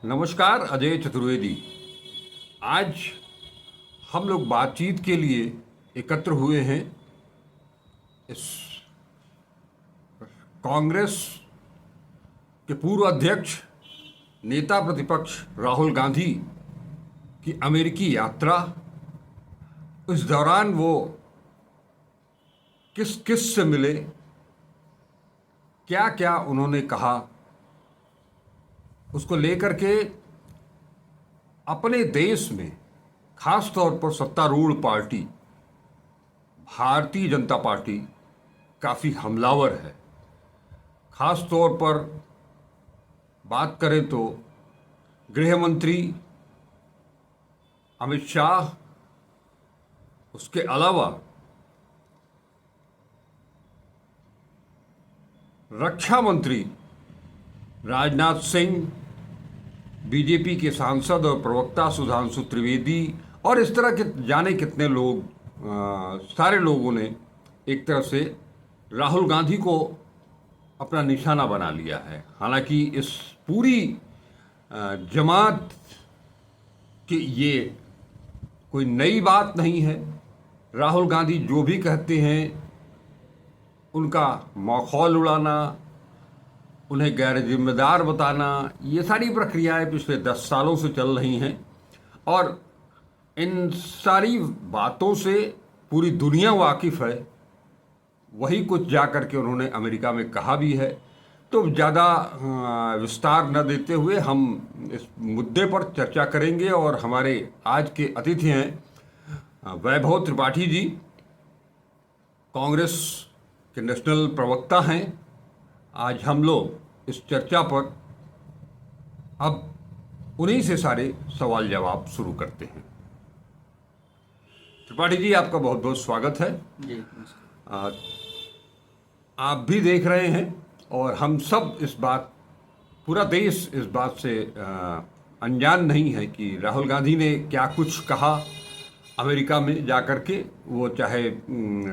नमस्कार, अजय चतुर्वेदी। आज हम लोग बातचीत के लिए एकत्र हुए हैं इस कांग्रेस के पूर्व अध्यक्ष नेता प्रतिपक्ष राहुल गांधी की अमेरिकी यात्रा। इस दौरान वो किस किस से मिले, क्या क्या उन्होंने कहा, उसको लेकर के अपने देश में खास तौर पर सत्तारूढ़ पार्टी भारतीय जनता पार्टी काफ़ी हमलावर है। खास तौर पर बात करें तो गृह मंत्री अमित शाह, उसके अलावा रक्षा मंत्री राजनाथ सिंह, बीजेपी के सांसद और प्रवक्ता सुधांशु त्रिवेदी और इस तरह के जाने कितने लोग, सारे लोगों ने एक तरह से राहुल गांधी को अपना निशाना बना लिया है। हालांकि इस पूरी जमात की ये कोई नई बात नहीं है। राहुल गांधी जो भी कहते हैं उनका मखौल उड़ाना, उन्हें गैर जिम्मेदार बताना, ये सारी प्रक्रियाएं पिछले 10 सालों से चल रही हैं और इन सारी बातों से पूरी दुनिया वाकिफ़ है। वही कुछ जा कर के उन्होंने अमेरिका में कहा भी है। तो ज़्यादा विस्तार न देते हुए हम इस मुद्दे पर चर्चा करेंगे और हमारे आज के अतिथि हैं वैभव त्रिपाठी जी, कांग्रेस के नेशनल प्रवक्ता हैं। आज हम लोग इस चर्चा पर अब उन्हीं से सारे सवाल जवाब शुरू करते हैं। त्रिपाठी जी, आपका बहुत बहुत स्वागत है जी। आप भी देख रहे हैं और हम सब पूरा देश इस बात से अनजान नहीं है कि राहुल गांधी ने क्या कुछ कहा अमेरिका में जाकर के। वो चाहे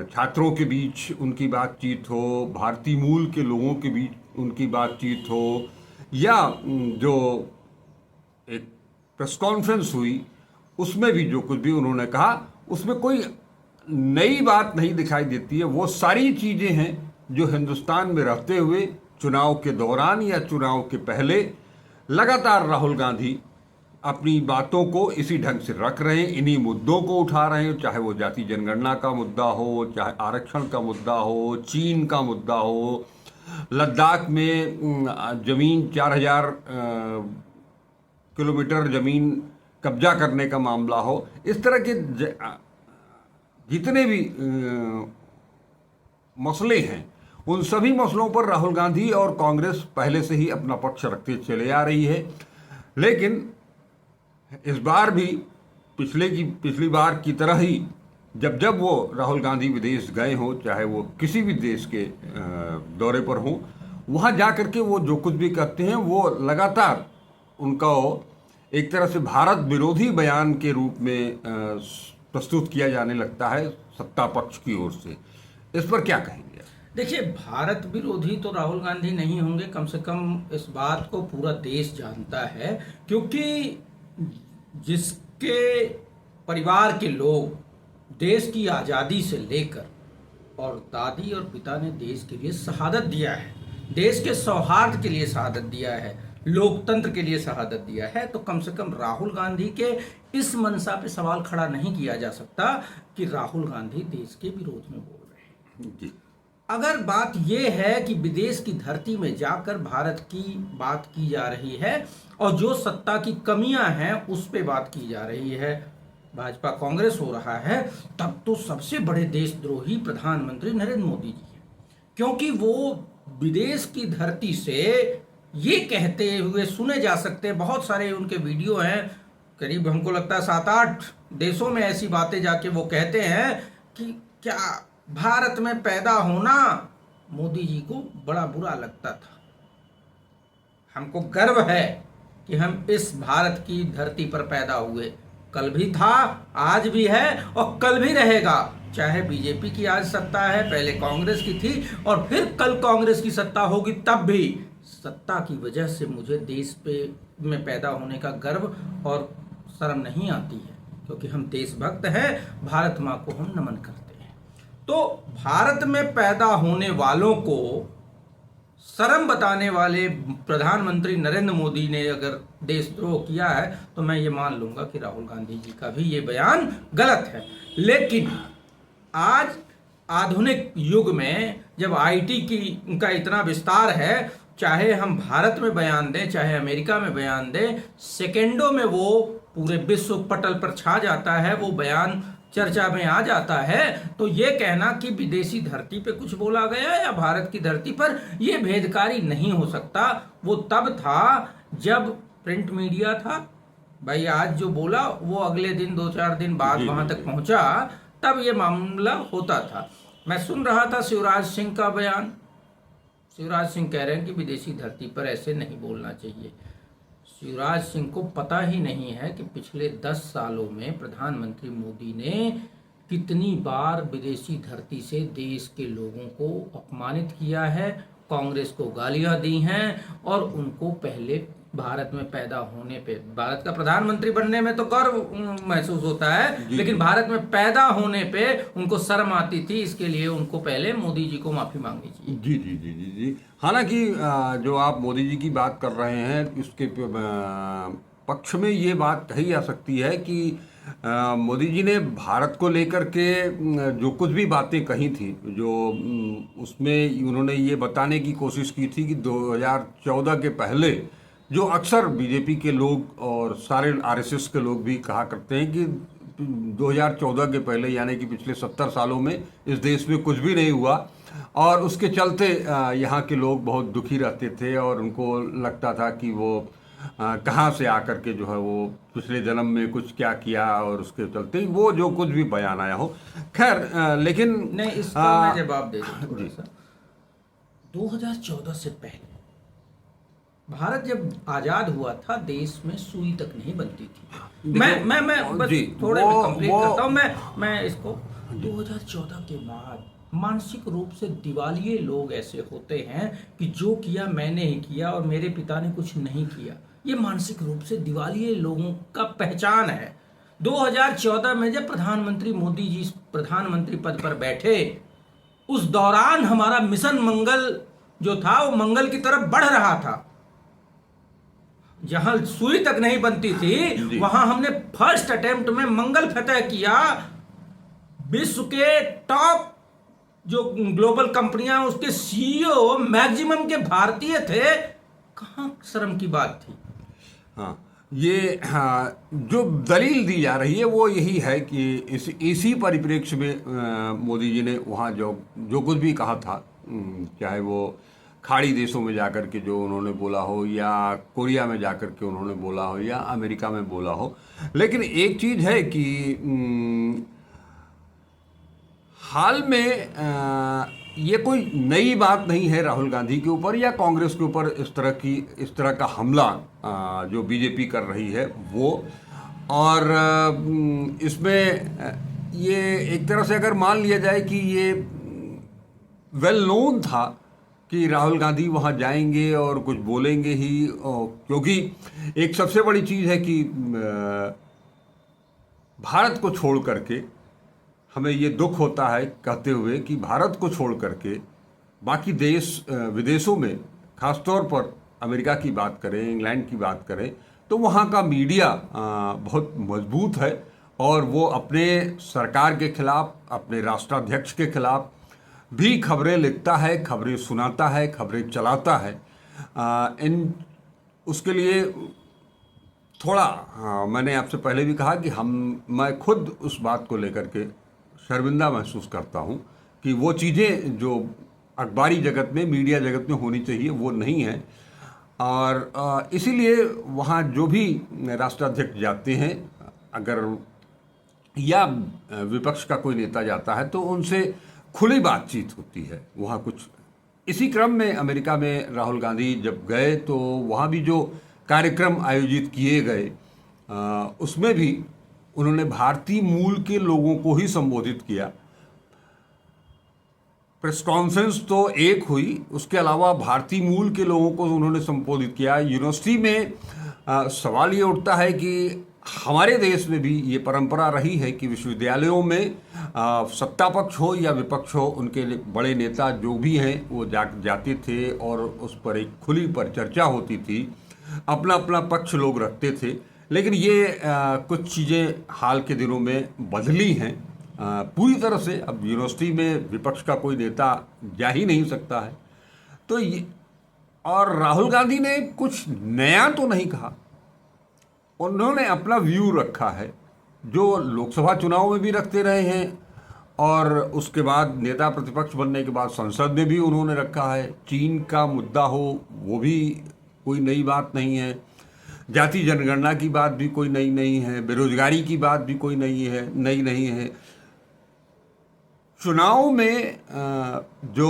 छात्रों के बीच उनकी बातचीत हो, भारतीय मूल के लोगों के बीच उनकी बातचीत हो, या जो एक प्रेस कॉन्फ्रेंस हुई उसमें भी जो कुछ भी उन्होंने कहा उसमें कोई नई बात नहीं दिखाई देती है। वो सारी चीज़ें हैं जो हिंदुस्तान में रहते हुए चुनाव के दौरान या चुनाव के पहले लगातार राहुल गांधी अपनी बातों को इसी ढंग से रख रहे हैं, इन्हीं मुद्दों को उठा रहे हैं। चाहे वो जाति जनगणना का मुद्दा हो, चाहे आरक्षण का मुद्दा हो, चीन का मुद्दा हो, लद्दाख में ज़मीन 4000 किलोमीटर ज़मीन कब्जा करने का मामला हो। इस तरह के जितने भी मसले हैं उन सभी मसलों पर राहुल गांधी और कांग्रेस पहले से ही अपना पक्ष रखते चले आ रही है। लेकिन इस बार भी पिछली बार की तरह ही जब वो राहुल गांधी विदेश गए हों, चाहे वो किसी भी देश के दौरे पर हों, वहाँ जा कर के वो जो कुछ भी करते हैं वो लगातार उनका एक तरह से भारत विरोधी बयान के रूप में प्रस्तुत किया जाने लगता है सत्ता पक्ष की ओर से। इस पर क्या कहेंगे? देखिए, भारत विरोधी तो राहुल गांधी नहीं होंगे, कम से कम इस बात को पूरा देश जानता है, क्योंकि जिसके परिवार के लोग देश की आज़ादी से लेकर और दादी और पिता ने देश के लिए शहादत दिया है, देश के सौहार्द के लिए शहादत दिया है, लोकतंत्र के लिए शहादत दिया है, तो कम से कम राहुल गांधी के इस मंशा पे सवाल खड़ा नहीं किया जा सकता कि राहुल गांधी देश के विरोध में बोल रहे हैं जी। अगर बात यह है कि विदेश की धरती में जाकर भारत की बात की जा रही है और जो सत्ता की कमियां हैं उस पे बात की जा रही है, भाजपा कांग्रेस हो रहा है, तब तो सबसे बड़े देशद्रोही प्रधानमंत्री नरेंद्र मोदी जी हैं। क्योंकि वो विदेश की धरती से ये कहते हुए सुने जा सकते हैं, बहुत सारे उनके वीडियो हैं, करीब हमको लगता है 7-8 देशों में ऐसी बातें जाके वो कहते हैं कि क्या भारत में पैदा होना मोदी जी को बड़ा बुरा लगता था। हमको गर्व है कि हम इस भारत की धरती पर पैदा हुए, कल भी था, आज भी है और कल भी रहेगा। चाहे बीजेपी की आज सत्ता है, पहले कांग्रेस की थी और फिर कल कांग्रेस की सत्ता होगी, तब भी सत्ता की वजह से मुझे देश पे में पैदा होने का गर्व और शर्म नहीं आती है, क्योंकि हम देशभक्त हैं, भारत माँ को हम नमन करते हैं। तो भारत में पैदा होने वालों को शर्म बताने वाले प्रधानमंत्री नरेंद्र मोदी ने अगर देशद्रोह किया है तो मैं ये मान लूंगा कि राहुल गांधी जी का भी ये बयान गलत है। लेकिन आज आधुनिक युग में जब आईटी की का इतना विस्तार है, चाहे हम भारत में बयान दें चाहे अमेरिका में बयान दें, सेकेंडों में वो पूरे विश्व पटल पर छा जाता है, वो बयान चर्चा में आ जाता है। तो ये कहना कि विदेशी धरती पे कुछ बोला गया या भारत की धरती पर, ये भेदकारी नहीं हो सकता। वो तब था जब प्रिंट मीडिया था, भाई आज जो बोला वो अगले दिन 2-4 दिन बाद वहां तक पहुंचा, तब ये मामला होता था। मैं सुन रहा था शिवराज सिंह का बयान, शिवराज सिंह कह रहे हैं कि विदेशी धरती पर ऐसे नहीं बोलना चाहिए। शिवराज सिंह को पता ही नहीं है कि पिछले 10 सालों में प्रधानमंत्री मोदी ने कितनी बार विदेशी धरती से देश के लोगों को अपमानित किया है, कांग्रेस को गालियां दी हैं, और उनको पहले भारत में पैदा होने पे, भारत का प्रधानमंत्री बनने में तो गर्व महसूस होता है, लेकिन भारत में पैदा होने पे उनको शर्म आती थी। इसके लिए उनको पहले मोदी जी को माफी मांगनी चाहिए। जी जी जी जी जी। हालांकि जो आप मोदी जी की बात कर रहे हैं, इसके पक्ष में ये बात कही जा सकती है कि मोदी जी ने भारत को लेकर के जो कुछ भी बातें कही थी, जो उसमें उन्होंने ये बताने की कोशिश की थी कि 2014 के पहले, जो अक्सर बीजेपी के लोग और सारे आरएसएस के लोग भी कहा करते हैं कि 2014 के पहले यानी कि पिछले 70 सालों में इस देश में कुछ भी नहीं हुआ, और उसके चलते यहाँ के लोग बहुत दुखी रहते थे और उनको लगता था कि वो कहाँ से आकर के जो है वो पिछले जन्म में कुछ क्या किया, और उसके चलते वो जो कुछ भी बयान आया हो। खैर, लेकिन नहीं, इसका मैं जवाब दे दूं थोड़ा सा। 2014 से पहले भारत जब आजाद हुआ था, देश में सुई तक नहीं बनती थी। मैं बस थोड़े में कंप्लीट करता हूँ। मैं इसको 2014 के बाद मानसिक रूप से दिवालिये लोग ऐसे होते हैं कि जो किया मैंने ही किया और मेरे पिता ने कुछ नहीं किया। ये मानसिक रूप से दिवालिये लोगों का पहचान है। 2014 में जब प्रधानमंत्री मोदी जी प्रधानमंत्री पद पर बैठे, उस दौरान हमारा मिशन मंगल जो था वो मंगल की तरफ बढ़ रहा था। जहां सुई तक नहीं बनती थी वहां हमने फर्स्ट अटेम्प्ट में मंगल फतह किया। विश्व के टॉप जो ग्लोबल कंपनियां, उसके सीईओ मैक्सिमम के भारतीय थे। कहां शर्म की बात थी? हाँ, ये जो दलील दी जा रही है वो यही है कि इसी परिप्रेक्ष्य में मोदी जी ने वहाँ जो कुछ भी कहा था, चाहे वो खाड़ी देशों में जाकर के जो उन्होंने बोला हो, या कोरिया में जाकर के उन्होंने बोला हो, या अमेरिका में बोला हो, लेकिन एक चीज़ है कि हाल में ये कोई नई बात नहीं है राहुल गांधी के ऊपर या कांग्रेस के ऊपर इस तरह का हमला जो बीजेपी कर रही है वो। और इसमें ये एक तरह से अगर मान लिया जाए कि ये वेल नोन था कि राहुल गांधी वहाँ जाएंगे और कुछ बोलेंगे ही, क्योंकि एक सबसे बड़ी चीज़ है कि भारत को छोड़ करके हमें ये दुख होता है कहते हुए कि भारत को छोड़ करके बाकी विदेशों में, खासतौर पर अमेरिका की बात करें, इंग्लैंड की बात करें, तो वहाँ का मीडिया बहुत मजबूत है और वो अपने सरकार के खिलाफ, अपने राष्ट्राध्यक्ष के खिलाफ भी खबरें लिखता है, खबरें सुनाता है, खबरें चलाता है। उसके लिए थोड़ा मैंने आपसे पहले भी कहा कि मैं खुद उस बात को लेकर के शर्मिंदा महसूस करता हूँ कि वो चीज़ें जो अखबारी जगत में, मीडिया जगत में होनी चाहिए वो नहीं है। और इसीलिए वहाँ जो भी राष्ट्राध्यक्ष जाते हैं, अगर या विपक्ष का कोई नेता जाता है तो उनसे खुली बातचीत होती है। वहाँ कुछ इसी क्रम में अमेरिका में राहुल गांधी जब गए तो वहाँ भी जो कार्यक्रम आयोजित किए गए उसमें भी उन्होंने भारतीय मूल के लोगों को ही संबोधित किया। प्रेस कॉन्फ्रेंस तो एक हुई, उसके अलावा भारतीय मूल के लोगों को उन्होंने संबोधित किया। यूनिवर्सिटी में सवाल ये उठता है कि हमारे देश में भी ये परंपरा रही है कि विश्वविद्यालयों में सत्ता पक्ष हो या विपक्ष हो, उनके बड़े नेता जो भी हैं वो जाते थे और उस पर एक खुली पर चर्चा होती थी, अपना अपना पक्ष लोग रखते थे। लेकिन ये कुछ चीज़ें हाल के दिनों में बदली हैं पूरी तरह से। अब यूनिवर्सिटी में विपक्ष का कोई नेता जा ही नहीं सकता है। तो ये, और राहुल गांधी ने कुछ नया तो नहीं कहा, उन्होंने अपना व्यू रखा है जो लोकसभा चुनाव में भी रखते रहे हैं और उसके बाद नेता प्रतिपक्ष बनने के बाद संसद में भी उन्होंने रखा है। चीन का मुद्दा हो वो भी कोई नई बात नहीं है, जाति जनगणना की बात भी कोई नई नहीं है, बेरोजगारी की बात भी कोई नई नहीं है। चुनाव में जो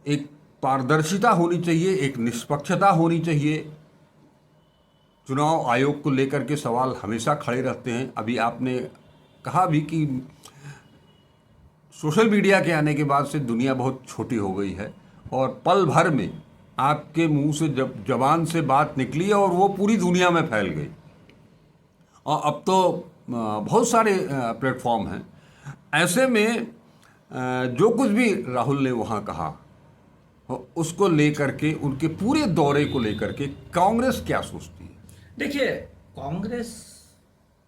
एक पारदर्शिता होनी चाहिए, एक निष्पक्षता होनी चाहिए, चुनाव आयोग को लेकर के सवाल हमेशा खड़े रहते हैं। अभी आपने कहा भी कि सोशल मीडिया के आने के बाद से दुनिया बहुत छोटी हो गई है और पल भर में आपके मुंह से जबान से बात निकली और वो पूरी दुनिया में फैल गई। और अब तो बहुत सारे प्लेटफॉर्म हैं। ऐसे में जो कुछ भी राहुल ने वहाँ कहा उसको लेकर के, उनके पूरे दौरे को लेकर के कांग्रेस क्या सोचती है? देखिए, कांग्रेस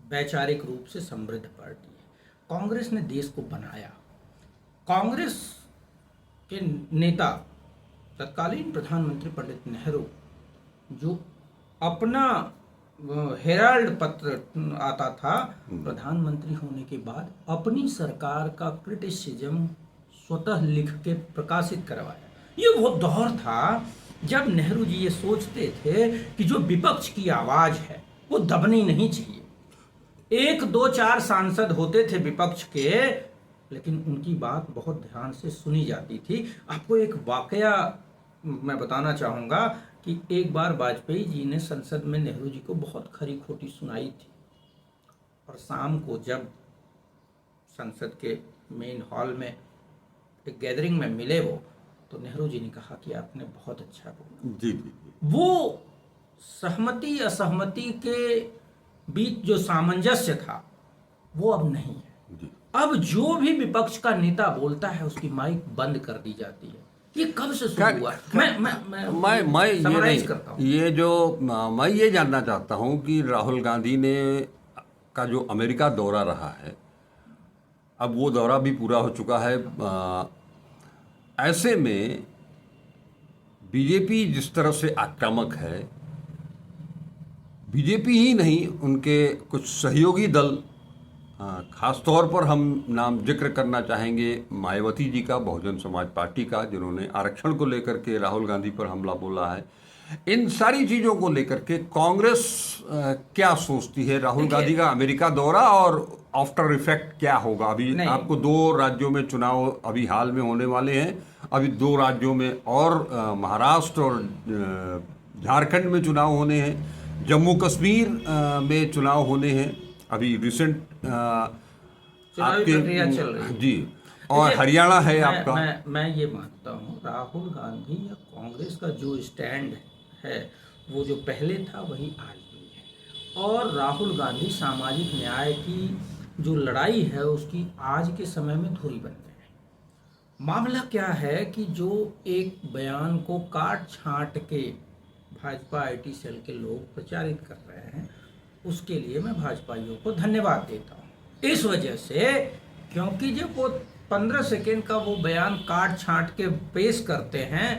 वैचारिक रूप से समृद्ध पार्टी है। कांग्रेस ने देश को बनाया। कांग्रेस के नेता तत्कालीन प्रधानमंत्री पंडित नेहरू, जो अपना हेराल्ड पत्र आता था प्रधानमंत्री होने के बाद, अपनी सरकार का क्रिटिसिज्म स्वतः लिख के प्रकाशित करवाया। ये वो दौर था जब नेहरू जी ये सोचते थे कि जो विपक्ष की आवाज है वो दबनी नहीं चाहिए। 1, 2, 4 सांसद होते थे विपक्ष के, लेकिन उनकी बात बहुत ध्यान से सुनी जाती थी। आपको एक वाकया मैं बताना चाहूँगा कि एक बार वाजपेयी जी ने संसद में नेहरू जी को बहुत खरी खोटी सुनाई थी और शाम को जब संसद के मेन हॉल में एक गैदरिंग में मिले तो नेहरू जी ने कहा कि आपने बहुत अच्छा बोला। जी जी। वो सहमति असहमति के बीच जो सामंजस्य था वो अब नहीं है जी। अब जो भी विपक्ष का नेता बोलता है उसकी माइक बंद कर दी जाती है। ये कब से शुरू हुआ? मैं समराइज करता हूँ। ये जो मैं ये जानना चाहता हूँ कि राहुल गांधी ने का जो अमेरिका दौरा रहा है, अब वो दौरा भी पूरा हो चुका है। ऐसे में बीजेपी जिस तरह से आक्रामक है, बीजेपी ही नहीं उनके कुछ सहयोगी दल, खास तौर पर हम नाम जिक्र करना चाहेंगे मायावती जी का, बहुजन समाज पार्टी का, जिन्होंने आरक्षण को लेकर के राहुल गांधी पर हमला बोला है। इन सारी चीज़ों को लेकर के कांग्रेस क्या सोचती है? राहुल गांधी का अमेरिका दौरा और आफ्टर इफेक्ट क्या होगा? अभी आपको 2 राज्यों में चुनाव अभी हाल में होने वाले हैं। अभी 2 राज्यों में और महाराष्ट्र और झारखंड में चुनाव होने हैं। जम्मू कश्मीर में चुनाव होने हैं। अभी रिसेंट प्रक्रिया चल रही है जी। और हरियाणा है आपका। मैं ये मानता हूँ राहुल गांधी या कांग्रेस का जो स्टैंड है वो जो पहले था वही आज भी है। और राहुल गांधी सामाजिक न्याय की जो लड़ाई है उसकी आज के समय में धुरी बन गए हैं। मामला क्या है कि जो एक बयान को काट छांट के भाजपा IT सेल के लोग प्रचारित कर रहे हैं, उसके लिए मैं भाजपाइयों को धन्यवाद देता हूँ। इस वजह से क्योंकि जब वो 15 सेकेंड का वो बयान काट छांट के पेश करते हैं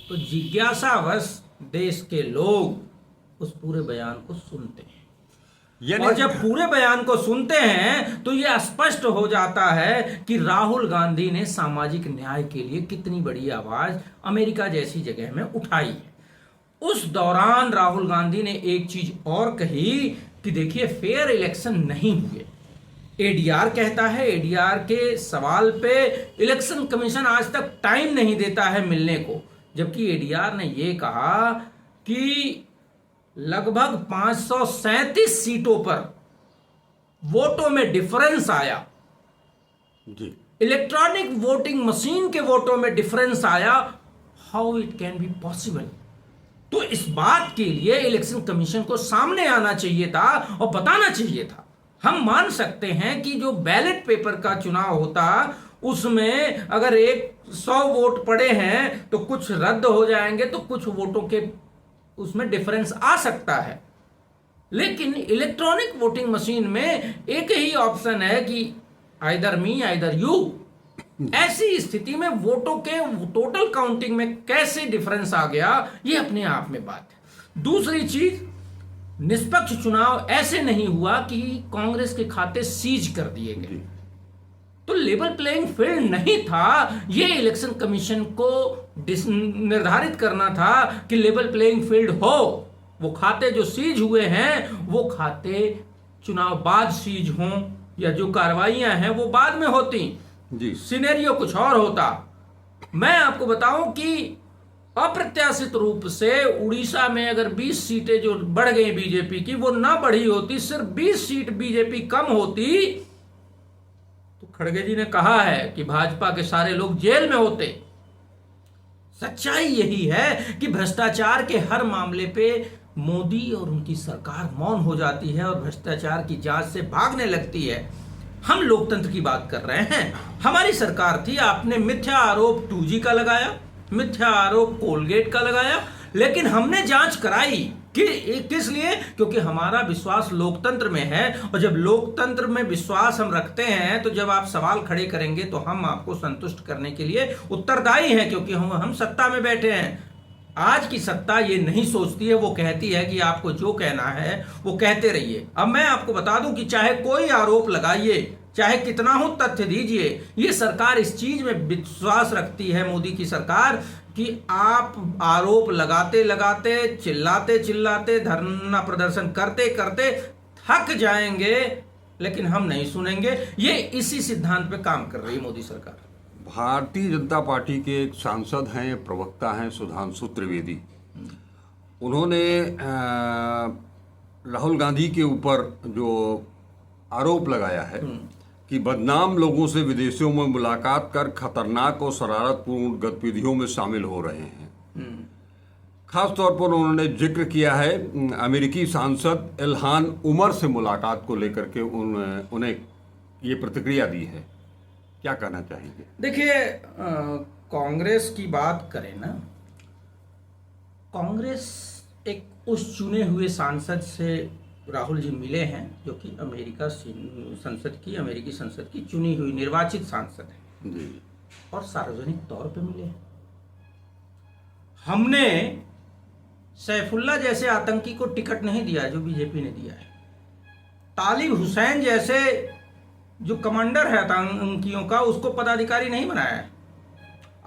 तो जिज्ञासावश देश के लोग उस पूरे बयान को सुनते हैं। और जब पूरे बयान को सुनते हैं तो ये स्पष्ट हो जाता है कि राहुल गांधी ने सामाजिक न्याय के लिए कितनी बड़ी आवाज अमेरिका जैसी जगह में उठाई है। उस दौरान राहुल गांधी ने एक चीज और कही कि देखिए फेयर इलेक्शन नहीं हुए। ADR कहता है, ADR के सवाल पे इलेक्शन कमीशन आज तक टाइम नहीं देता है मिलने को, जबकि ADR ने ये कहा कि लगभग 537 सीटों पर वोटों में डिफरेंस आया जी। इलेक्ट्रॉनिक वोटिंग मशीन के वोटों में डिफरेंस आया। How it can be possible? तो इस बात के लिए इलेक्शन कमीशन को सामने आना चाहिए था और बताना चाहिए था। हम मान सकते हैं कि जो बैलेट पेपर का चुनाव होता उसमें अगर 100 वोट पड़े हैं तो कुछ रद्द हो जाएंगे, तो कुछ वोटों के उसमें डिफरेंस आ सकता है। लेकिन इलेक्ट्रॉनिक वोटिंग मशीन में एक ही ऑप्शन है कि आइदर मी आइदर यू। ऐसी स्थिति में वोटों के टोटल काउंटिंग में कैसे डिफरेंस आ गया, ये अपने आप में बात है। दूसरी चीज, निष्पक्ष चुनाव ऐसे नहीं हुआ कि कांग्रेस के खाते सीज कर दिए गए, तो लेवल प्लेइंग फील्ड नहीं था। ये इलेक्शन कमीशन को निर्धारित करना था कि लेवल प्लेइंग फील्ड हो। वो खाते जो सीज हुए हैं वो खाते चुनाव बाद सीज हों, या जो कार्रवाइयां हैं वो बाद में होती जी, सिनेरियो कुछ और होता। मैं आपको बताऊं कि अप्रत्याशित रूप से उड़ीसा में अगर 20 सीटें जो बढ़ गई बीजेपी की, वो ना बढ़ी होती, सिर्फ 20 सीट बीजेपी कम होती, तो खड़गे जी ने कहा है कि भाजपा के सारे लोग जेल में होते। सच्चाई यही है कि भ्रष्टाचार के हर मामले पे मोदी और उनकी सरकार मौन हो जाती है और भ्रष्टाचार की जांच से भागने लगती है। हम लोकतंत्र की बात कर रहे हैं। हमारी सरकार थी, आपने मिथ्या आरोप 2G का लगाया, मिथ्या आरोप कोलगेट का लगाया, लेकिन हमने जांच कराई कि किस लिए? क्योंकि हमारा विश्वास लोकतंत्र में है, और जब लोकतंत्र में विश्वास हम रखते हैं तो जब आप सवाल खड़े करेंगे तो हम आपको संतुष्ट करने के लिए उत्तरदायी हैं, क्योंकि हम सत्ता में बैठे हैं। आज की सत्ता ये नहीं सोचती है, वो कहती है कि आपको जो कहना है वो कहते रहिए। अब मैं आपको बता दूं कि चाहे कोई आरोप लगाइए, चाहे कितना हो तथ्य दीजिए, ये सरकार इस चीज में विश्वास रखती है, मोदी की सरकार, कि आप आरोप लगाते लगाते, चिल्लाते चिल्लाते, धरना प्रदर्शन करते करते थक जाएंगे, लेकिन हम नहीं सुनेंगे। ये इसी सिद्धांत पे काम कर रही है मोदी सरकार। भारतीय जनता पार्टी के एक सांसद हैं, प्रवक्ता हैं, सुधांशु त्रिवेदी। उन्होंने राहुल गांधी के ऊपर जो आरोप लगाया है कि बदनाम लोगों से विदेशों में मुलाकात कर खतरनाक और शरारतपूर्ण गतिविधियों में शामिल हो रहे हैं। खास तौर पर उन्होंने जिक्र किया है अमेरिकी सांसद इल्हान उमर से मुलाकात को लेकर के उन्हें ये प्रतिक्रिया दी है। क्या कहना चाहेंगे? देखिए, कांग्रेस की बात करें ना, कांग्रेस एक उस चुने हुए सांसद से राहुल जी मिले हैं जो कि अमेरिकी संसद की चुनी हुई निर्वाचित सांसद है जी, और सार्वजनिक तौर पे मिले हैं। हमने सैफुल्ला जैसे आतंकी को टिकट नहीं दिया जो बीजेपी ने दिया है। तालिब हुसैन जैसे जो कमांडर है आतंकियों का, उसको पदाधिकारी नहीं बनाया है।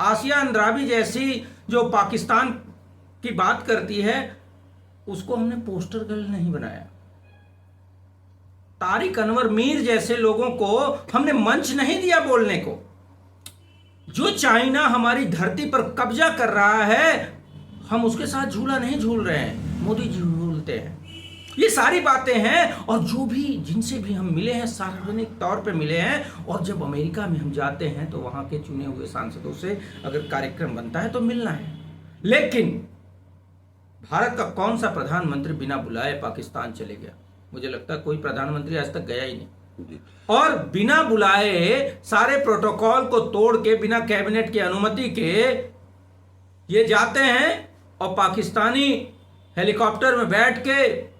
आसिया अंद्राबी जैसी जो पाकिस्तान की बात करती है, उसको हमने पोस्टर गर्ल नहीं बनाया। तारिक अनवर मीर जैसे लोगों को हमने मंच नहीं दिया बोलने को। जो चाइना हमारी धरती पर कब्जा कर रहा है, हम उसके साथ झूला नहीं झूल रहे हैं, मोदी जी झूलते हैं। ये सारी बातें हैं, और जो भी जिनसे भी हम मिले हैं सार्वजनिक तौर पे मिले हैं। और जब अमेरिका में हम जाते हैं तो वहां के चुने हुए सांसदों से अगर कार्यक्रम बनता है तो मिलना है। लेकिन भारत का कौन सा प्रधानमंत्री बिना बुलाए पाकिस्तान चले गया? मुझे लगता है कोई प्रधानमंत्री आज तक गया ही नहीं। और बिना बुलाए, सारे प्रोटोकॉल को तोड़ के, बिना कैबिनेट की अनुमति के ये जाते हैं और पाकिस्तानी हेलीकॉप्टर में बैठ के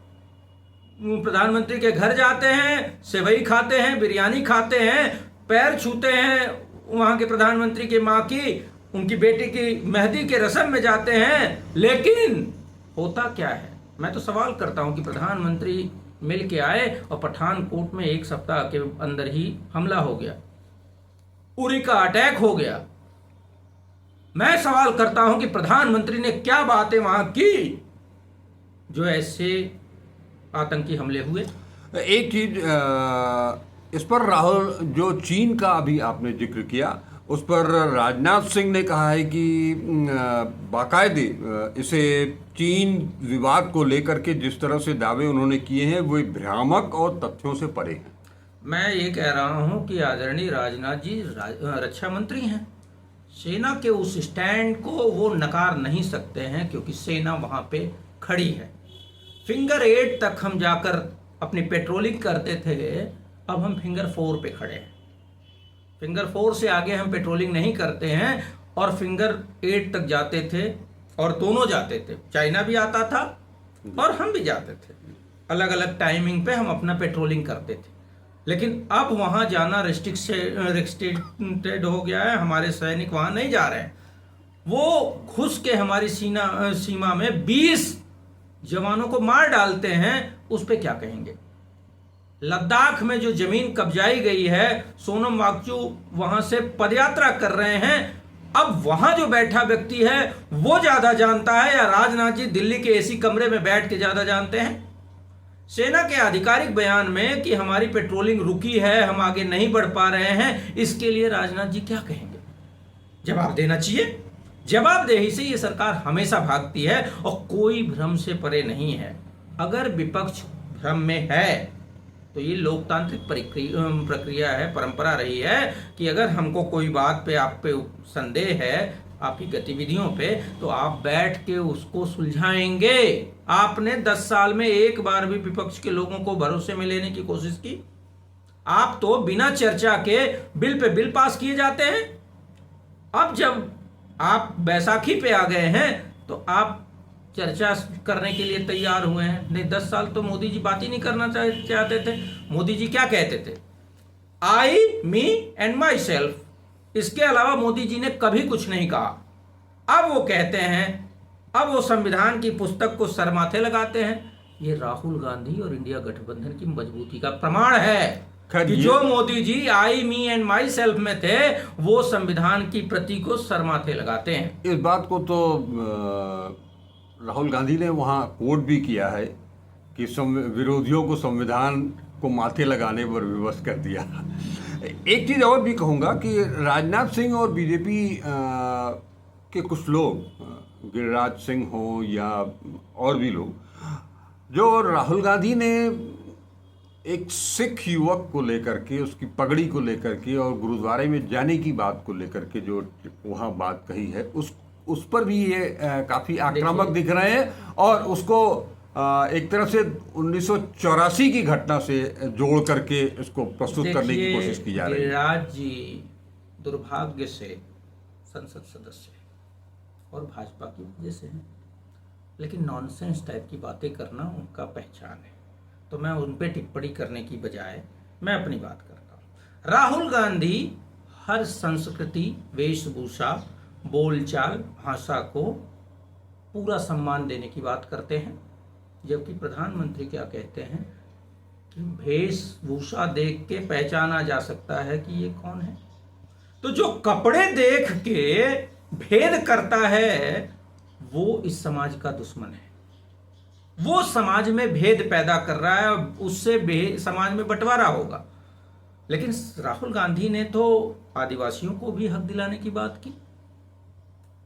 प्रधानमंत्री के घर जाते हैं, सेवई खाते हैं, बिरयानी खाते हैं, पैर छूते हैं वहां के प्रधानमंत्री की मां की, उनकी बेटी की मेहंदी के रस्म में जाते हैं। लेकिन होता क्या है? मैं तो सवाल करता हूं कि प्रधानमंत्री मिल के आए और पठानकोट में 1 सप्ताह के अंदर ही हमला हो गया, उरी का अटैक हो गया। मैं सवाल करता हूं कि प्रधानमंत्री ने क्या बातें वहां की जो ऐसे आतंकी हमले हुए। एक चीज इस पर राहुल, जो चीन का अभी आपने जिक्र किया, उस पर राजनाथ सिंह ने कहा है कि बाकायदे इसे चीन विवाद को लेकर के जिस तरह से दावे उन्होंने किए हैं वो भ्रामक और तथ्यों से परे हैं। मैं ये कह रहा हूं कि आदरणीय राजनाथ जी रक्षा मंत्री हैं, सेना के उस स्टैंड को वो नकार नहीं सकते हैं, क्योंकि सेना वहाँ पे खड़ी है। फिंगर 8 तक हम जाकर अपनी पेट्रोलिंग करते थे, अब हम फिंगर 4 पे खड़े हैं। फिंगर 4 से आगे हम पेट्रोलिंग नहीं करते हैं, और फिंगर 8 तक जाते थे, और दोनों जाते थे। चाइना भी आता था और हम भी जाते थे। अलग अलग टाइमिंग पे हम अपना पेट्रोलिंग करते थे। लेकिन अब वहाँ जाना रिस्ट्रिक्टेड हो गया है। हमारे सैनिक वहाँ नहीं जा रहे हैं। वो घुस के हमारी सीमा में 20 जवानों को मार डालते हैं। उस पे क्या कहेंगे? लद्दाख में जो जमीन कब्जाई गई है, सोनम वांगचुक वहां से पदयात्रा कर रहे हैं। अब वहां जो बैठा व्यक्ति है वो ज्यादा जानता है, या राजनाथ जी दिल्ली के एसी कमरे में बैठ के ज्यादा जानते हैं? सेना के आधिकारिक बयान में कि हमारी पेट्रोलिंग रुकी है, हम आगे नहीं बढ़ पा रहे हैं, इसके लिए राजनाथ जी क्या कहेंगे? जवाब देना चाहिए। जवाबदेही से ये सरकार हमेशा भागती है, और कोई भ्रम से परे नहीं है। अगर विपक्ष भ्रम में है तो ये लोकतांत्रिक प्रक्रिया है, परंपरा रही है कि अगर हमको कोई बात पे आप पे संदेह है, आपकी गतिविधियों पे, तो आप बैठ के उसको सुलझाएंगे। आपने 10 साल में एक बार भी विपक्ष के लोगों को भरोसे में लेने की कोशिश की? आप तो बिना चर्चा के बिल पे बिल पास किए जाते हैं। अब जब आप बैसाखी पे आ गए हैं तो आप चर्चा करने के लिए तैयार हुए हैं। नहीं, 10 साल तो मोदी जी बात ही नहीं करना चाहते थे। मोदी जी क्या कहते थे? आई, मी एंड माई सेल्फ। इसके अलावा मोदी जी ने कभी कुछ नहीं कहा। अब वो कहते हैं, अब वो संविधान की पुस्तक को सर माथे लगाते हैं। ये राहुल गांधी और इंडिया गठबंधन की मजबूती का प्रमाण है कि जो मोदी जी आई, मी एंड माई सेल्फ में थे, वो संविधान की प्रति को सर माथे लगाते हैं। इस बात को तो राहुल गांधी ने वहाँ कोट भी किया है कि विरोधियों को संविधान को माथे लगाने पर विवश कर दिया। एक चीज़ और भी कहूँगा कि राजनाथ सिंह और बीजेपी के कुछ लोग, गिरिराज सिंह हो या और भी लोग, जो राहुल गांधी ने एक सिख युवक को लेकर के, उसकी पगड़ी को लेकर के और गुरुद्वारे में जाने की बात को लेकर के जो वहाँ बात कही है, उस पर भी ये काफ़ी आक्रामक दिख रहे हैं, और उसको एक तरफ से 1984 की घटना से जोड़ करके इसको प्रस्तुत करने की कोशिश की जा रही है। गिरिराज जी दुर्भाग्य से संसद सदस्य है और भाजपा की वजह से है, लेकिन नॉनसेंस टाइप की बातें करना उनका पहचान है। तो मैं उन पे टिप्पणी करने की बजाय मैं अपनी बात करता हूँ। राहुल गांधी हर संस्कृति, वेशभूषा, बोलचाल, भाषा को पूरा सम्मान देने की बात करते हैं, जबकि प्रधानमंत्री क्या कहते हैं कि वेशभूषा देख के पहचाना जा सकता है कि ये कौन है। तो जो कपड़े देख के भेद करता है वो इस समाज का दुश्मन है। वो समाज में भेद पैदा कर रहा है, उससे समाज में बंटवारा होगा। लेकिन राहुल गांधी ने तो आदिवासियों को भी हक दिलाने की बात की,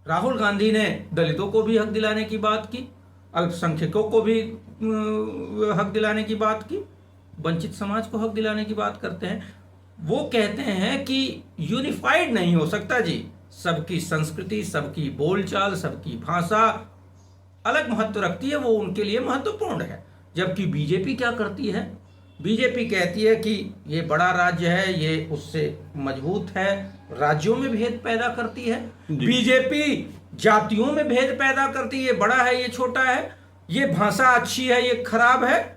राहुल गांधी ने दलितों को भी हक दिलाने की बात की, अल्पसंख्यकों को भी हक दिलाने की बात की, वंचित समाज को हक दिलाने की बात करते हैं। वो कहते हैं कि यूनिफाइड नहीं हो सकता जी, सबकी संस्कृति, सबकी बोलचाल, सबकी भाषा अलग महत्व रखती है, वो उनके लिए महत्वपूर्ण है। जबकि बीजेपी क्या करती है? बीजेपी कहती है कि ये बड़ा राज्य है, ये उससे मजबूत है, राज्यों में भेद पैदा करती है। बीजेपी जातियों में भेद पैदा करती है, ये बड़ा है, ये छोटा है, ये भाषा अच्छी है, ये खराब है।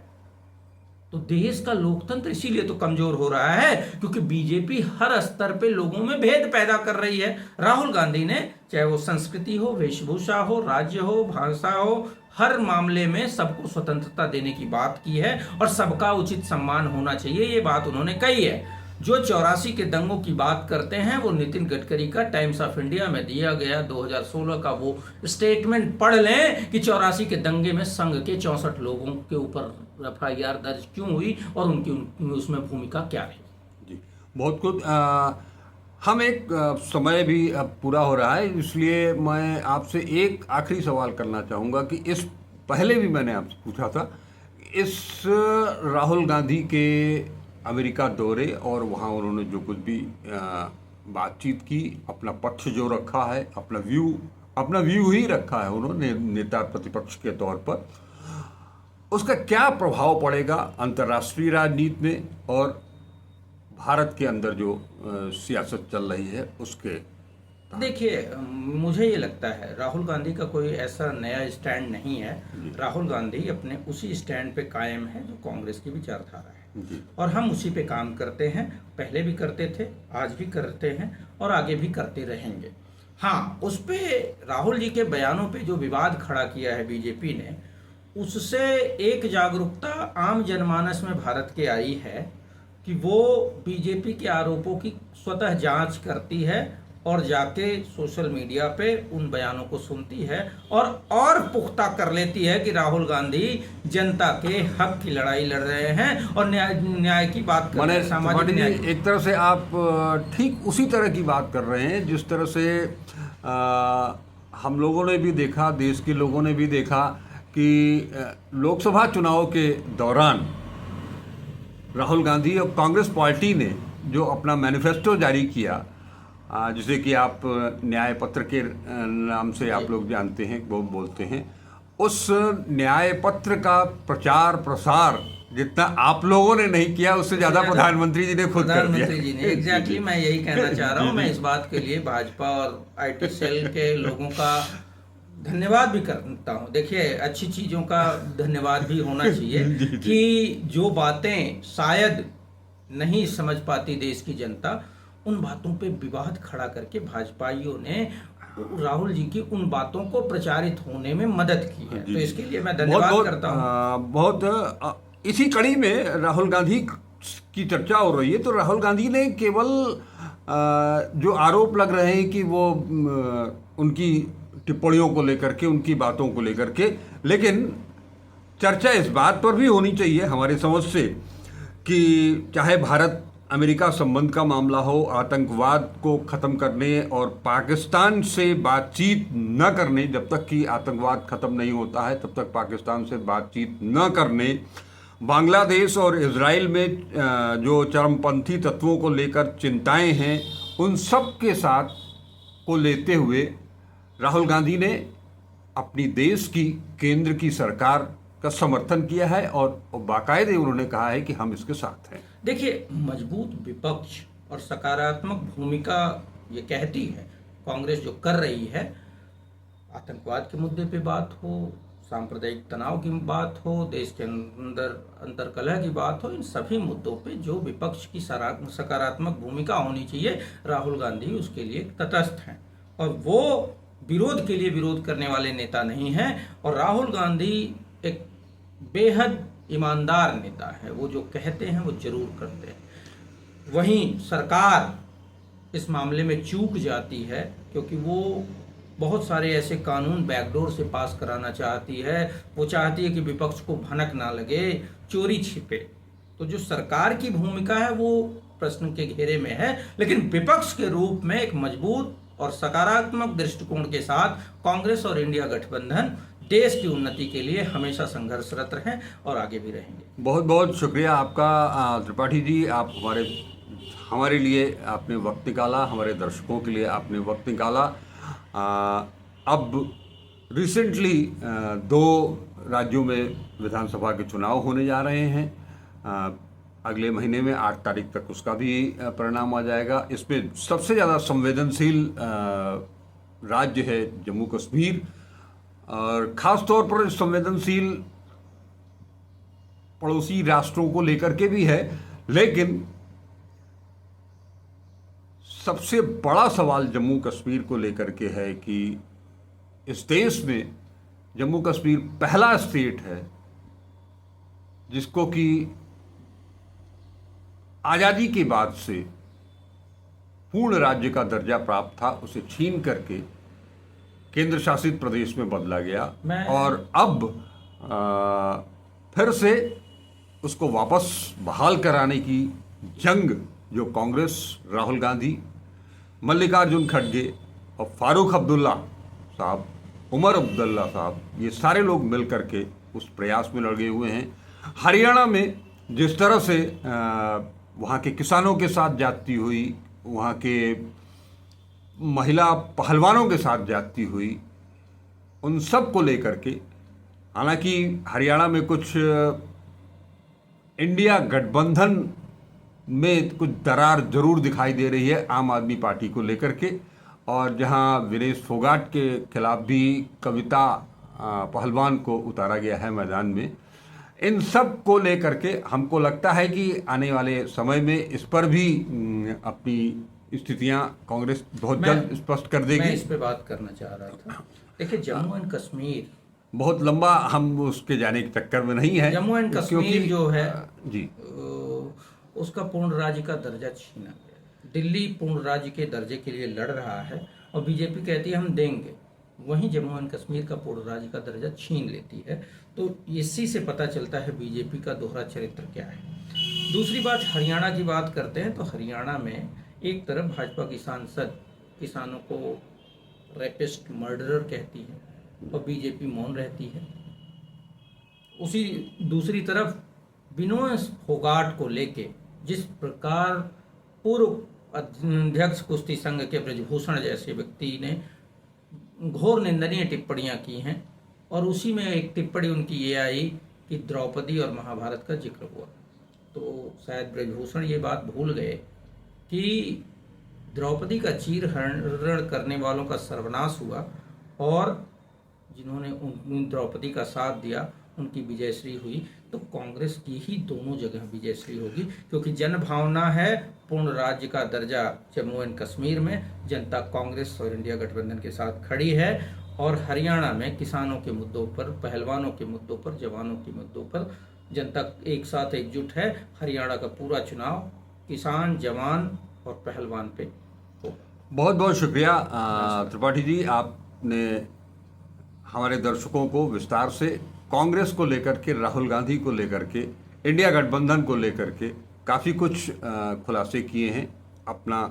तो देश का लोकतंत्र इसीलिए तो कमजोर हो रहा है, क्योंकि बीजेपी हर स्तर पे लोगों में भेद पैदा कर रही है। राहुल गांधी ने, चाहे वो संस्कृति हो, वेशभूषा हो, राज्य हो, भाषा हो, हर मामले में सबको स्वतंत्रता देने की बात की है, और सबका उचित सम्मान होना चाहिए, ये बात उन्होंने कही है। जो 84 के दंगों की बात करते हैं, वो नितिन गडकरी का टाइम्स ऑफ इंडिया में दिया गया 2016 का वो स्टेटमेंट पढ़ लें कि 84 के दंगे में संघ के 64 लोगों के ऊपर FIR दर्ज क्यों हुई और उनकी उसमें भूमिका क्या रही। जी, बहुत कुछ। हम एक समय भी अब पूरा हो रहा है, इसलिए मैं आपसे एक आखिरी सवाल करना चाहूँगा कि इस पहले भी मैंने आपसे पूछा था, इस राहुल गांधी के अमेरिका दौरे और वहाँ उन्होंने जो कुछ भी बातचीत की, अपना पक्ष जो रखा है, अपना व्यू ही रखा है उन्होंने नेता प्रतिपक्ष के तौर पर, उसका क्या प्रभाव पड़ेगा अंतर्राष्ट्रीय राजनीति में और भारत के अंदर जो सियासत चल रही है उसके। देखिए, मुझे ये लगता है राहुल गांधी का कोई ऐसा नया स्टैंड नहीं है। राहुल गांधी अपने उसी स्टैंड पे कायम है जो कांग्रेस की विचारधारा है जी। और हम उसी पे काम करते हैं, पहले भी करते थे, आज भी करते हैं और आगे भी करते रहेंगे। हाँ, उस पे राहुल जी के बयानों पे जो विवाद खड़ा किया है बीजेपी ने, उससे एक जागरूकता आम जनमानस में भारत के आई है कि वो बीजेपी के आरोपों की स्वतः जांच करती है और जाके सोशल मीडिया पे उन बयानों को सुनती है और पुख्ता कर लेती है कि राहुल गांधी जनता के हक की लड़ाई लड़ रहे हैं और न्याय की बात कर रहे हैं, सामाजिक न्याय। एक तरह से आप ठीक उसी तरह की बात कर रहे हैं जिस तरह से हम लोगों ने भी देखा, देश के लोगों ने भी देखा कि लोकसभा चुनाव के दौरान राहुल गांधी और कांग्रेस पार्टी ने जो अपना मैनिफेस्टो जारी किया, जिसे कि आप न्याय पत्र के नाम से आप लोग जानते हैं, वो बोलते हैं, उस न्याय पत्र का प्रचार प्रसार जितना आप लोगों ने नहीं किया उससे ज्यादा प्रधानमंत्री जी ने खुद कर दिया। प्रधानमंत्री जी ने, एग्जैक्टली मैं यही कहना चाह रहा हूँ। मैं इस बात के लिए भाजपा और आईटी सेल के लोगों का धन्यवाद भी करता हूँ। देखिए, अच्छी चीजों का धन्यवाद भी होना चाहिए कि जो बातें शायद नहीं समझ पाती देश की जनता, उन बातों पे विवाद खड़ा करके भाजपाइयों ने राहुल जी की उन बातों को प्रचारित होने में मदद की है। तो इसके लिए मैं धन्यवाद करता हूँ। बहुत इसी कड़ी में राहुल गांधी की चर्चा हो रही है, तो राहुल गांधी ने केवल जो आरोप लग रहे हैं कि वो उनकी टिप्पणियों को लेकर के, उनकी बातों को लेकर के, लेकिन चर्चा इस बात पर भी होनी चाहिए हमारे समझ से कि चाहे भारत अमेरिका संबंध का मामला हो, आतंकवाद को ख़त्म करने और पाकिस्तान से बातचीत न करने, जब तक कि आतंकवाद ख़त्म नहीं होता है तब तक पाकिस्तान से बातचीत न करने, बांग्लादेश और इजराइल में जो चरमपंथी तत्वों को लेकर चिंताएं हैं, उन सब के साथ को लेते हुए राहुल गांधी ने अपनी देश की केंद्र की सरकार का समर्थन किया है और बाकायदे उन्होंने कहा है कि हम इसके साथ हैं। देखिए, मजबूत विपक्ष और सकारात्मक भूमिका ये कहती है कांग्रेस जो कर रही है, आतंकवाद के मुद्दे पे बात हो, सांप्रदायिक तनाव की बात हो, देश के अंदर अंतर्कलह की बात हो, इन सभी मुद्दों पे जो विपक्ष की सकारात्मक भूमिका होनी चाहिए, राहुल गांधी उसके लिए तटस्थ हैं और वो विरोध के लिए विरोध करने वाले नेता नहीं हैं। और राहुल गांधी एक बेहद ईमानदार नेता है, वो जो कहते हैं वो जरूर करते हैं। वहीं सरकार इस मामले में चूक जाती है क्योंकि वो बहुत सारे ऐसे कानून बैकडोर से पास कराना चाहती है। वो चाहती है कि विपक्ष को भनक ना लगे, चोरी छिपे। तो जो सरकार की भूमिका है वो प्रश्न के घेरे में है, लेकिन विपक्ष के रूप में एक मजबूत और सकारात्मक दृष्टिकोण के साथ कांग्रेस और इंडिया गठबंधन देश की उन्नति के लिए हमेशा संघर्षरत रहे और आगे भी रहेंगे। बहुत बहुत शुक्रिया आपका त्रिपाठी जी, आप हमारे लिए आपने वक्त निकाला, हमारे दर्शकों के लिए आपने वक्त निकाला। अब रिसेंटली 2 राज्यों में विधानसभा के चुनाव होने जा रहे हैं। अगले महीने में 8 तारीख तक उसका भी परिणाम आ जाएगा। इसमें सबसे ज़्यादा संवेदनशील राज्य है जम्मू कश्मीर और ख़ास तौर पर संवेदनशील पड़ोसी राष्ट्रों को लेकर के भी है, लेकिन सबसे बड़ा सवाल जम्मू कश्मीर को लेकर के है कि इस देश में जम्मू कश्मीर पहला स्टेट है जिसको कि आज़ादी के बाद से पूर्ण राज्य का दर्जा प्राप्त था, उसे छीन करके केंद्र शासित प्रदेश में बदला गया और अब फिर से उसको वापस बहाल कराने की जंग जो कांग्रेस, राहुल गांधी, मल्लिकार्जुन खड़गे और फारूक अब्दुल्ला साहब, उमर अब्दुल्ला साहब, ये सारे लोग मिल करके उस प्रयास में लगे हुए हैं। हरियाणा में जिस तरह से वहाँ के किसानों के साथ जाती हुई वहाँ के महिला पहलवानों के साथ जाती हुई, उन सब को लेकर के, हालांकि हरियाणा में कुछ इंडिया गठबंधन में कुछ दरार जरूर दिखाई दे रही है आम आदमी पार्टी को लेकर के, और जहां विनेश फोगाट के खिलाफ भी कविता पहलवान को उतारा गया है मैदान में। इन सब को लेकर के हमको लगता है कि आने वाले समय में इस पर भी अपनी स्थितियां कांग्रेस बहुत जल्द स्पष्ट कर देगी। मैं इस पे बात करना चाह रहा था। देखिए, जम्मू एंड कश्मीर बहुत लंबा, हम उसके जाने के चक्कर में नहीं है। जम्मू एंड कश्मीर जो है जी, उसका पूर्ण राज्य का दर्जा छीना गया। दिल्ली पूर्ण राज्य के दर्जे के लिए लड़ रहा है और बीजेपी कहती है हम देंगे, वहीं जम्मू एंड कश्मीर का पूर्ण राज्य का दर्जा छीन लेती है। तो इसी से पता चलता है बीजेपी का दोहरा चरित्र क्या है। दूसरी बात, हरियाणा की बात करते हैं तो हरियाणा में एक तरफ भाजपा की सांसद किसानों को रेपिस्ट, मर्डरर कहती है और बीजेपी मौन रहती है। उसी दूसरी तरफ विनोद फोगाट को लेके जिस प्रकार पूर्व अध्यक्ष कुश्ती संघ के ब्रजभूषण जैसे व्यक्ति ने घोर निंदनीय टिप्पणियां की हैं, और उसी में एक टिप्पणी उनकी ये आई कि द्रौपदी और महाभारत का जिक्र हुआ, तो शायद ब्रजभूषण ये बात भूल गए कि द्रौपदी का चीरहरण करने वालों का सर्वनाश हुआ और जिन्होंने उन द्रौपदी का साथ दिया उनकी विजयश्री हुई। तो कांग्रेस की ही दोनों जगह विजयश्री होगी, क्योंकि जन भावना है पूर्ण राज्य का दर्जा जम्मू एंड कश्मीर में, जनता कांग्रेस और इंडिया गठबंधन के साथ खड़ी है, और हरियाणा में किसानों के मुद्दों पर, पहलवानों के मुद्दों पर, जवानों के मुद्दों पर जनता एक साथ एकजुट है। हरियाणा का पूरा चुनाव किसान, जवान और पहलवान पे हो। बहुत बहुत शुक्रिया त्रिपाठी जी, आपने हमारे दर्शकों को विस्तार से कांग्रेस को लेकर के, राहुल गांधी को लेकर के, इंडिया गठबंधन को लेकर के काफ़ी कुछ खुलासे किए हैं, अपना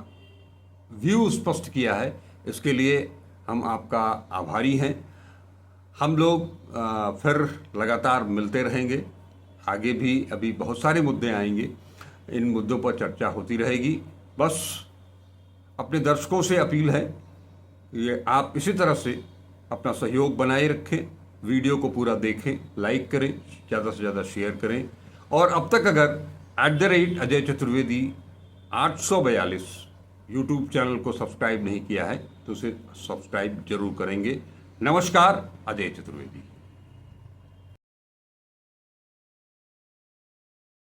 व्यू स्पष्ट किया है। इसके लिए हम आपका आभारी हैं। हम लोग फिर लगातार मिलते रहेंगे, आगे भी अभी बहुत सारे मुद्दे आएंगे, इन मुद्दों पर चर्चा होती रहेगी। बस अपने दर्शकों से अपील है, ये आप इसी तरह से अपना सहयोग बनाए रखें, वीडियो को पूरा देखें, लाइक करें, ज़्यादा से ज़्यादा शेयर करें, और अब तक अगर @अजय चतुर्वेदी 842 यूट्यूब चैनल को सब्सक्राइब नहीं किया है तो उसे सब्सक्राइब जरूर करेंगे। नमस्कार, अजय चतुर्वेदी।